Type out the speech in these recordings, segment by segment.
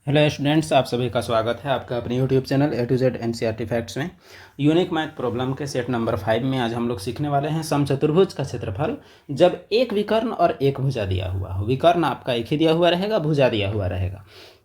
Hello students, आप सभी का स्वागत है आपका अपने YouTube channel A to Z NCERT facts में। यूनिक मैथ प्रॉब्लम के सेट नंबर 5 में आज हम लोग सीखने वाले हैं समचतुर्भुज का क्षेत्रफल जब एक विकर्ण और एक भुजा दिया हुआ हो। विकर्ण आपका एक ही दिया हुआ रहेगा, भुजा दिया हुआ रहेगा।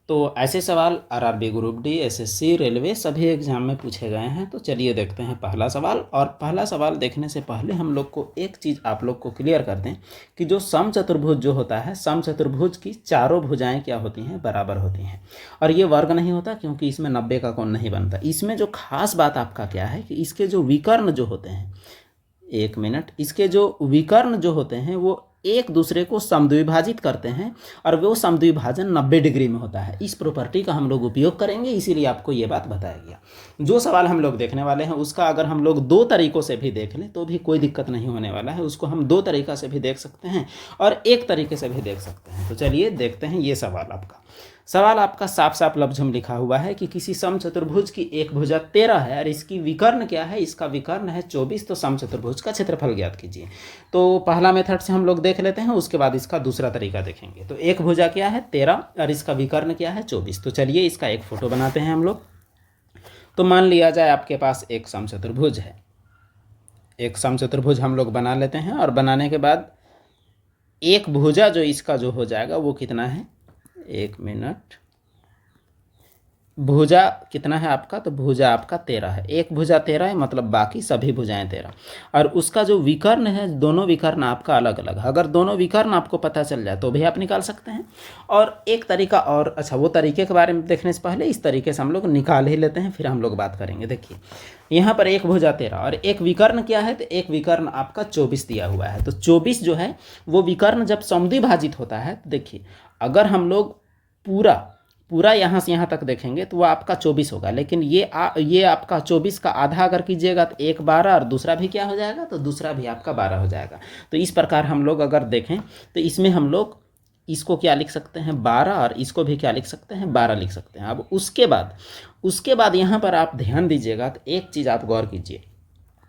तो ऐसे सवाल RRB group D, SSC, railway सभी एग्जाम में पूछे गए हैं। तो चलिए देखते हैं पहला सवाल। और पहला सवाल देखने से पहले हम लोग को एक चीज़ आप लोग को क्लियर कर दें कि जो समचतुर्भुज जो होता है, समचतुर्भुज की चारों भुजाएं क्या होती हैं, बराबर होती हैं। और ये वर्ग नहीं होता क्योंकि इसमें 90 का कोण नहीं बनता। इसमें जो खास बात आपका क्या है कि इसके जो विकर्ण जो होते हैं, एक मिनट, इसके जो विकर्ण जो होते हैं वो एक दूसरे को समद्विभाजित करते हैं और वो समद्विभाजन 90 डिग्री में होता है। इस प्रॉपर्टी का हम लोग उपयोग करेंगे, इसीलिए आपको ये बात बताया गया। जो सवाल हम लोग देखने वाले हैं उसका अगर हम लोग दो तरीक़ों से भी देख लें तो भी कोई दिक्कत नहीं होने वाला है। उसको हम दो तरीक़ा से भी देख सकते हैं और एक तरीके से भी देख सकते हैं। तो चलिए देखते हैं ये सवाल आपका। सवाल आपका साफ साफ लफ्ज़ में लिखा हुआ है कि किसी समचतुर्भुज की एक भुजा 13 है और इसकी विकर्ण क्या है, इसका विकर्ण है 24। तो समचतुर्भुज का क्षेत्रफल ज्ञात कीजिए। तो पहला मेथड से हम लोग देख लेते हैं, उसके बाद इसका दूसरा तरीका देखेंगे। तो एक भुजा क्या है 13 और इसका विकर्ण क्या है 24। तो चलिए इसका एक फ़ोटो बनाते हैं हम लोग। तो मान लिया जाए आपके पास एक समचतुर्भुज है। एक समचतुर्भुज हम लोग बना लेते हैं और बनाने के बाद एक भुजा जो इसका जो हो जाएगा वो कितना है, एक मिनट, भुजा कितना है आपका, तो भुजा आपका 13 है। एक भुजा 13 है मतलब बाकी सभी भुजाएं 13। और उसका जो विकर्ण है, दोनों विकर्ण आपका अलग अलग है। अगर दोनों विकर्ण आपको पता चल जाए तो भी आप निकाल सकते हैं। और एक तरीका और, अच्छा वो तरीके के बारे में देखने से पहले इस तरीके से हम लोग निकाल ही लेते हैं, फिर हम लोग बात करेंगे। देखिए यहाँ पर एक भुजा 13 और एक विकर्ण क्या है, तो एक विकर्ण आपका 24 दिया हुआ है। तो 24 जो है वो विकर्ण जब समद्विभाजित होता है, तो देखिए अगर हम लोग पूरा यहाँ से यहाँ तक देखेंगे तो वो आपका 24 होगा। लेकिन ये आपका 24 का आधा अगर कीजिएगा तो एक 12 और दूसरा भी क्या हो जाएगा, तो दूसरा भी आपका 12 हो जाएगा। तो इस प्रकार हम लोग अगर देखें तो इसमें हम लोग इसको क्या लिख सकते हैं 12 और इसको भी क्या लिख सकते हैं 12 लिख सकते हैं। अब उसके बाद यहाँ पर आप ध्यान दीजिएगा तो एक चीज़ आप गौर कीजिए।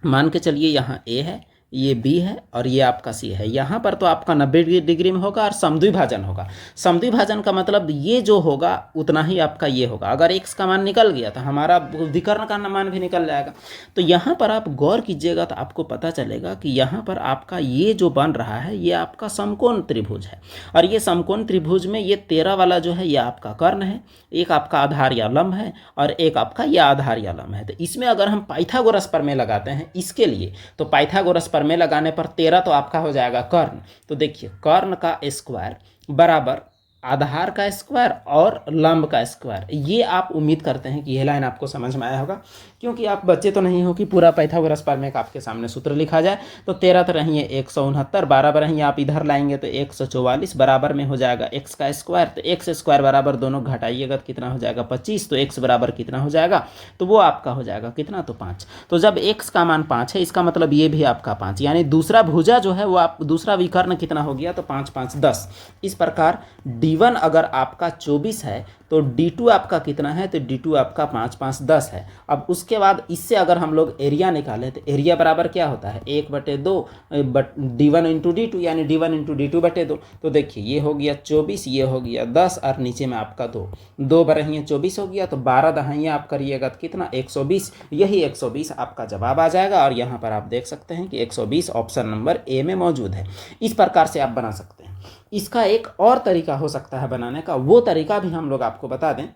मान के चलिए यहाँ ए है, ये बी है और ये आपका सी है। यहाँ पर तो आपका 90 डिग्री में होगा और समद्विभाजन होगा। समद्विभाजन का मतलब ये जो होगा उतना ही आपका ये होगा। अगर एक्स का मान निकल गया तो हमारा विकर्ण का मान भी निकल जाएगा। तो यहाँ पर आप गौर कीजिएगा तो आपको पता चलेगा कि यहाँ पर आपका ये जो बन रहा है ये आपका समकोण त्रिभुज है। और ये समकोण त्रिभुज में ये 13 वाला जो है ये आपका कर्ण है, एक आपका आधार या लंब है और एक आपका यह आधार या लंब है। तो इसमें अगर हम पाइथागोरस प्रमेय लगाते हैं इसके लिए, तो पाइथागोरस प्रमेय लगाने पर 13 तो आपका हो जाएगा कर्ण। तो देखिए कर्ण का स्क्वायर बराबर आधार का स्क्वायर और लंब का स्क्वायर। ये आप उम्मीद करते हैं कि यह लाइन आपको समझ में आया होगा, क्योंकि आप बच्चे तो नहीं हो कि पूरा पाइथागोरस प्रमेय का आपके सामने सूत्र लिखा जाए। तो 13 तो रही है 169, 12 रही आप इधर लाएंगे तो 144, बराबर में हो जाएगा एक्स का स्क्वायर। तो एक्स स्क्वायर बराबर दोनों घटाइएगा तो कितना हो जाएगा 25। तो एक्स बराबर कितना हो जाएगा, तो वो आपका हो जाएगा कितना, तो 5। तो जब एक्स का मान 5 है इसका मतलब ये भी आपका 5, यानी दूसरा भुजा जो है वो आप दूसरा विकर्ण कितना हो गया, तो 5 5 10। इस प्रकार D1 अगर आपका 24 है तो D2 आपका कितना है, तो D2 आपका 5 5 10 है। अब उसके बाद इससे अगर हम लोग एरिया निकालें तो एरिया बराबर क्या होता है 1/2 D1 इंटू D2, यानी D1 इंटू D2/2। तो देखिए ये हो गया 24, ये हो गया 10 और नीचे में आपका 2 बरहियाँ 24 हो गया। तो 12 दहाइयाँ आप करिएगा तो कितना 120। यही 120 आपका जवाब आ जाएगा। और यहाँ पर आप देख सकते हैं कि 120 ऑप्शन नंबर ए में मौजूद है। इस प्रकार से आप बना सकते हैं। इसका एक और तरीका हो सकता है बनाने का, वो तरीका भी हम लोग आपको बता दें।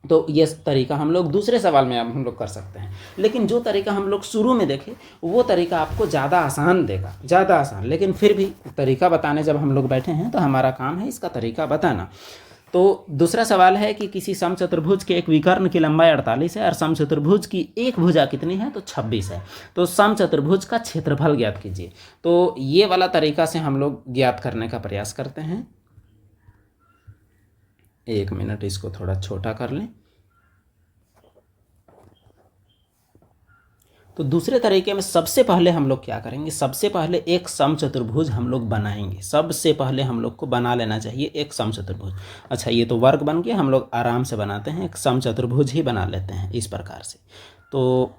तो ये तरीका हम लोग दूसरे सवाल में हम लोग कर सकते हैं, लेकिन जो तरीका हम लोग शुरू में देखें वो तरीका आपको ज़्यादा आसान देगा, ज़्यादा आसान। लेकिन फिर भी तरीका बताने जब हम लोग बैठे हैं तो हमारा काम है इसका तरीका बताना। तो दूसरा सवाल है कि किसी समचतुर्भुज के एक विकर्ण की लंबाई 48 है और समचतुर्भुज की एक भुजा कितनी है, तो 26 है। तो समचतुर्भुज का क्षेत्रफल ज्ञात कीजिए। तो ये वाला तरीका से हम लोग ज्ञात करने का प्रयास करते हैं। एक मिनट, इसको थोड़ा छोटा कर लें। तो दूसरे तरीके में सबसे पहले हम लोग क्या करेंगे, सबसे पहले एक समचतुर्भुज हम लोग बनाएंगे। सबसे पहले हम लोग को बना लेना चाहिए एक समचतुर्भुज। अच्छा ये तो वर्ग बन गया, हम लोग आराम से बनाते हैं, एक समचतुर्भुज ही बना लेते हैं इस प्रकार से। तो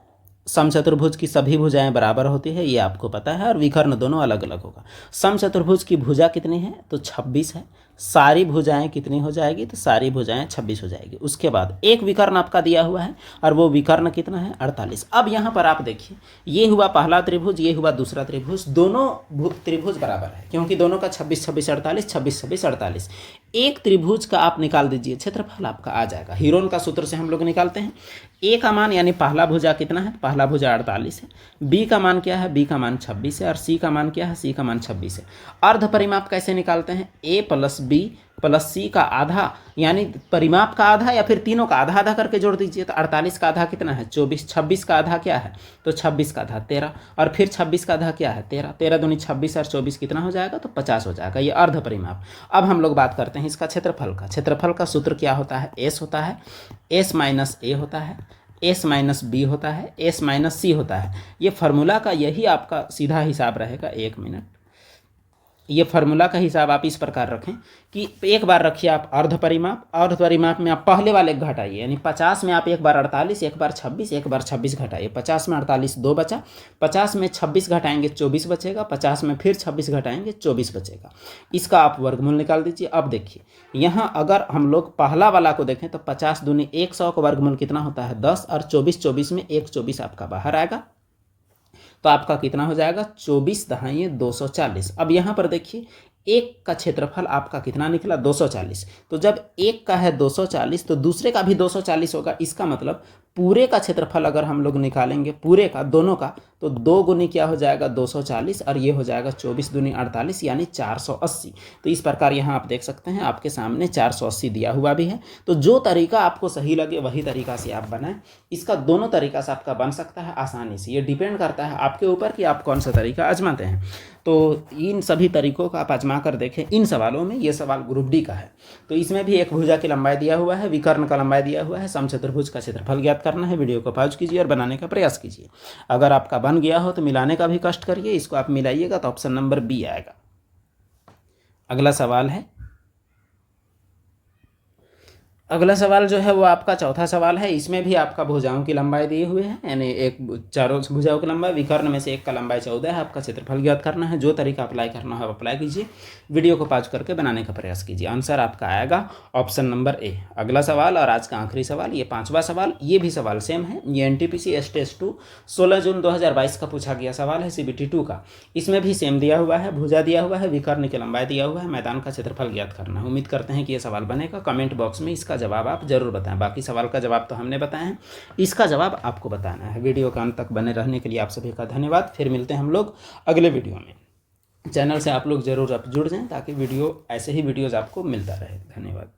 समचतुर्भुज की सभी भुजाएं बराबर होती है, ये आपको पता है, और विकर्ण दोनों अलग अलग होगा। समचतुर्भुज की भुजा कितनी है, तो 26 है। सारी भुजाएं कितनी हो जाएगी, तो सारी भुजाएं 26 हो जाएगी। उसके बाद एक विकर्ण आपका दिया हुआ है और वो विकर्ण कितना है 48। अब यहाँ पर आप देखिए, ये हुआ पहला त्रिभुज, ये हुआ दूसरा त्रिभुज, दोनों त्रिभुज बराबर है क्योंकि दोनों का 26 26 48 26 26 48। एक त्रिभुज का आप निकाल दीजिए, क्षेत्रफल आपका आ जाएगा। हीरोन का सूत्र से हम लोग निकालते हैं। ए का मान यानी पहला भुजा कितना है, पहला भुजा 48 है। बी का मान क्या है, बी का मान 26 है। और सी का मान क्या है, सी का मान 26 है। अर्ध परिमाप कैसे निकालते हैं, ए प्लस बी प्लस सी का आधा, यानी परिमाप का आधा या फिर तीनों का आधा आधा करके जोड़ दीजिए। तो 48 का आधा कितना है 24, 26 का आधा क्या है, तो 26 का आधा 13, और फिर 26 का आधा क्या है 13, 13 दूनी 26 और 24 कितना हो जाएगा, तो 50 हो जाएगा। ये अर्ध परिमाप। अब हम लोग बात करते हैं इसका क्षेत्रफल का। क्षेत्रफल का सूत्र क्या होता है, एस होता है, एस माइनस ए होता है, एस माइनस बी होता है, एस माइनस सी होता है। ये फार्मूला का यही आपका सीधा हिसाब रहेगा। एक मिनट, ये फार्मूला का हिसाब आप इस प्रकार रखें कि एक बार रखिए आप अर्ध परिमाप, अर्ध परिमाप में आप पहले वाले घटाइए, यानी 50 में आप एक बार 48, एक बार 26, एक बार 26 घटाइए। 50 में 48 2 बचा, 50 में 26 घटाएंगे 24 बचेगा, 50 में फिर 26 घटाएंगे 24 बचेगा। इसका आप वर्गमूल निकाल दीजिए। अब देखिए यहाँ अगर हम लोग पहला वाला को देखें तो 50 दूनी 100 का वर्गमूल कितना होता है 10, और 24 24 में 1 24 आपका बाहर आएगा, तो आपका कितना हो जाएगा 24 दहाइए 240। अब यहाँ पर देखिए एक का क्षेत्रफल आपका कितना निकला 240। तो जब एक का है 240 तो दूसरे का भी 240 होगा। इसका मतलब पूरे का क्षेत्रफल अगर हम लोग निकालेंगे पूरे का दोनों का, तो 2 गुनी क्या हो जाएगा 240, और ये हो जाएगा 24 दूनी 48 यानी 480। तो इस प्रकार यहाँ आप देख सकते हैं आपके सामने 480 दिया हुआ भी है। तो जो तरीका आपको सही लगे वही तरीका से आप बनाएं। इसका दोनों तरीका से आपका बन सकता है आसानी से। ये डिपेंड करता है आपके ऊपर कि आप कौन सा तरीका आजमाते हैं। तो इन सभी तरीकों को आप आजमा कर देखें। इन सवालों में ये सवाल ग्रुप डी का है, तो इसमें भी एक भुजा की लंबाई दिया हुआ है, विकर्ण का लंबाई दिया हुआ है, समचतुर्भुज का क्षेत्रफल ज्ञात करना है। वीडियो को पॉज कीजिए और बनाने का प्रयास कीजिए। अगर आपका बन गया हो तो मिलाने का भी कष्ट करिए, इसको आप मिलाइएगा तो ऑप्शन नंबर बी आएगा। अगला सवाल है, अगला सवाल जो है वो आपका चौथा सवाल है। इसमें भी आपका भुजाओं की लंबाई दी हुई है, यानी एक चारों भुजाओं की लंबाई, विकर्ण में से एक का लंबाई 14 है। आपका क्षेत्रफल ज्ञात करना है। जो तरीका अप्लाई करना है आप अप्लाई कीजिए। वीडियो को पॉज करके बनाने का प्रयास कीजिए। आंसर आपका आएगा ऑप्शन नंबर ए। अगला सवाल और आज का आखिरी सवाल, ये 5वां सवाल। ये भी सवाल सेम है। ये NTPC टेस्ट 2 16 जून 2022 का पूछा गया सवाल है, CBT 2 का। इसमें भी सेम दिया हुआ है, भुजा दिया हुआ है, विकर्ण की लंबाई दिया हुआ है, मैदान का क्षेत्रफल ज्ञात करना है। उम्मीद करते हैं कि ये सवाल बनेगा। कमेंट बॉक्स में इसका जवाब आप जरूर बताएं। बाकी सवाल का जवाब तो हमने बताया है, इसका जवाब आपको बताना है। वीडियो का अंत तक बने रहने के लिए आप सभी का धन्यवाद। फिर मिलते हैं हम लोग अगले वीडियो में। चैनल से आप लोग जरूर जुड़ जाएं ताकि वीडियो ऐसे ही वीडियोज़ आपको मिलता रहे। धन्यवाद।